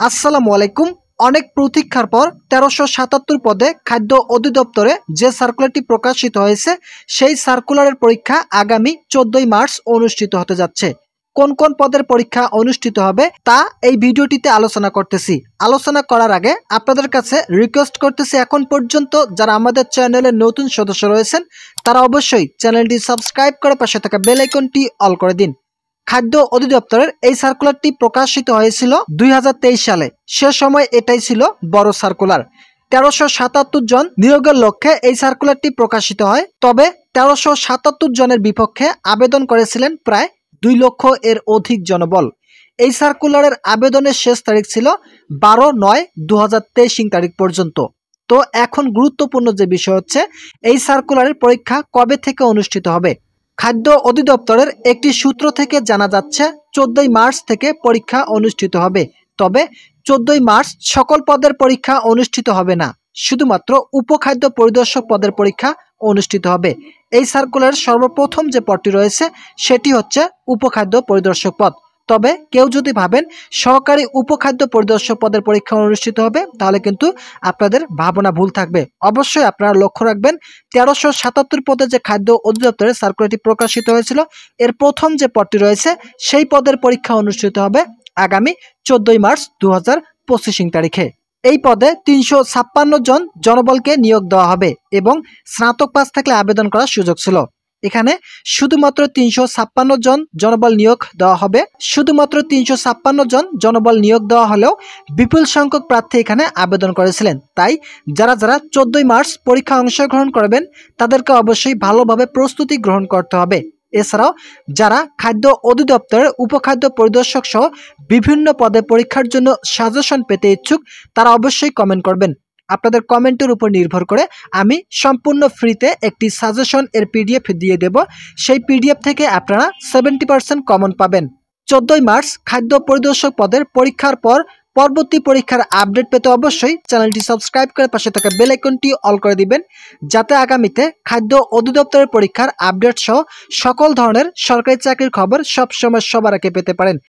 আসসালামু আলাইকুম। অনেক প্রতীক্ষার পর ১৩৭৭ পদে খাদ্য অধিদপ্তরে যে সার্কুলারটি প্রকাশিত হয়েছে সেই সার্কুলারের পরীক্ষা আগামী ১৪ই মার্চ অনুষ্ঠিত হতে যাচ্ছে। কোন কোন পদের পরীক্ষা অনুষ্ঠিত হবে তা এই ভিডিওটিতে আলোচনা করতেছি। আলোচনা করার আগে আপনাদের কাছে রিকোয়েস্ট করতেছি, এখন পর্যন্ত যারা আমাদের চ্যানেলের নতুন সদস্য রয়েছেন তারা অবশ্যই চ্যানেলটি সাবস্ক্রাইব করে পাশে থাকা বেল আইকনটি অল করে দিন। খাদ্য অধিদপ্তরের এই সার্কুলারটি প্রকাশিত হয়েছিল ২০২৩ সালে। সে সময় এটাই ছিল বড় সার্কুলার। ১৩৭৭ জন নিয়োগের লক্ষ্যে এই সার্কুলারটি প্রকাশিত হয়। তবে ১৩৭৭ জনের বিপক্ষে আবেদন করেছিলেন প্রায় ২ লক্ষ এর অধিক জনবল। এই সার্কুলারের আবেদনের শেষ তারিখ ছিল ১২/৯/২০২৩ তারিখ পর্যন্ত। তো এখন গুরুত্বপূর্ণ যে বিষয় হচ্ছে, এই সার্কুলারের পরীক্ষা কবে থেকে অনুষ্ঠিত হবে। খাদ্য অধিদপ্তরের একটি সূত্র থেকে জানা যাচ্ছে ১৪ই মার্চ থেকে পরীক্ষা অনুষ্ঠিত হবে। তবে ১৪ই মার্চ সকল পদের পরীক্ষা অনুষ্ঠিত হবে না, শুধুমাত্র উপখাদ্য পরিদর্শক পদের পরীক্ষা অনুষ্ঠিত হবে। এই সার্কুলারের সর্বপ্রথম যে পদটি রয়েছে সেটি হচ্ছে উপখাদ্য পরিদর্শক পদ। তবে কেউ যদি ভাবেন সহকারী উপখাদ্য পরিদর্শক পদের পরীক্ষা অনুষ্ঠিত হবে, তাহলে কিন্তু আপনাদের ভাবনা ভুল থাকবে। অবশ্যই আপনারা লক্ষ্য রাখবেন, ১৩৭৭ পদে যে খাদ্য অধিদপ্তরের সার্কুলারটি প্রকাশিত হয়েছিল এর প্রথম যে পদটি রয়েছে সেই পদের পরীক্ষা অনুষ্ঠিত হবে আগামী ১৪ই মার্চ ২০২৫ তারিখে। এই পদে ৩৫৬ জন জনবলকে নিয়োগ দেওয়া হবে এবং স্নাতক পাস থাকলে আবেদন করার সুযোগ ছিল। এখানে শুধুমাত্র ৩৫৬ জন জনবল নিয়োগ দেওয়া হবে। শুধুমাত্র ৩৫৬ জন জনবল নিয়োগ দেওয়া হলেও বিপুল সংখ্যক প্রার্থী এখানে আবেদন করেছিলেন। তাই যারা ১৪ই মার্চ পরীক্ষা অংশগ্রহণ করবেন তাদেরকে অবশ্যই ভালোভাবে প্রস্তুতি গ্রহণ করতে হবে। এছাড়াও যারা খাদ্য অধিদপ্তরের উপখাদ্য পরিদর্শক সহ বিভিন্ন পদে পরীক্ষার জন্য সাজেশন পেতে ইচ্ছুক তারা অবশ্যই কমেন্ট করবেন। আপনাদের কমেন্টের উপর নির্ভর করে আমি সম্পূর্ণ ফ্রিতে একটি সাজেশন এর পিডিএফ দিয়ে দেব। সেই পিডিএফ থেকে আপনারা 70% কমন পাবেন। ১৪ই মার্চ খাদ্য পরিদর্শক পদের পরীক্ষার পর পরবর্তী পরীক্ষার আপডেট পেতে অবশ্যই চ্যানেলটি সাবস্ক্রাইব করে পাশে থাকা বেল আইকনটি অল করে দিবেন, যাতে আগামীতে খাদ্য অধিদপ্তরের পরীক্ষার আপডেট সহ সকল ধরনের সরকারি চাকরির খবর সবসময় সবার আগে পেতে পারেন।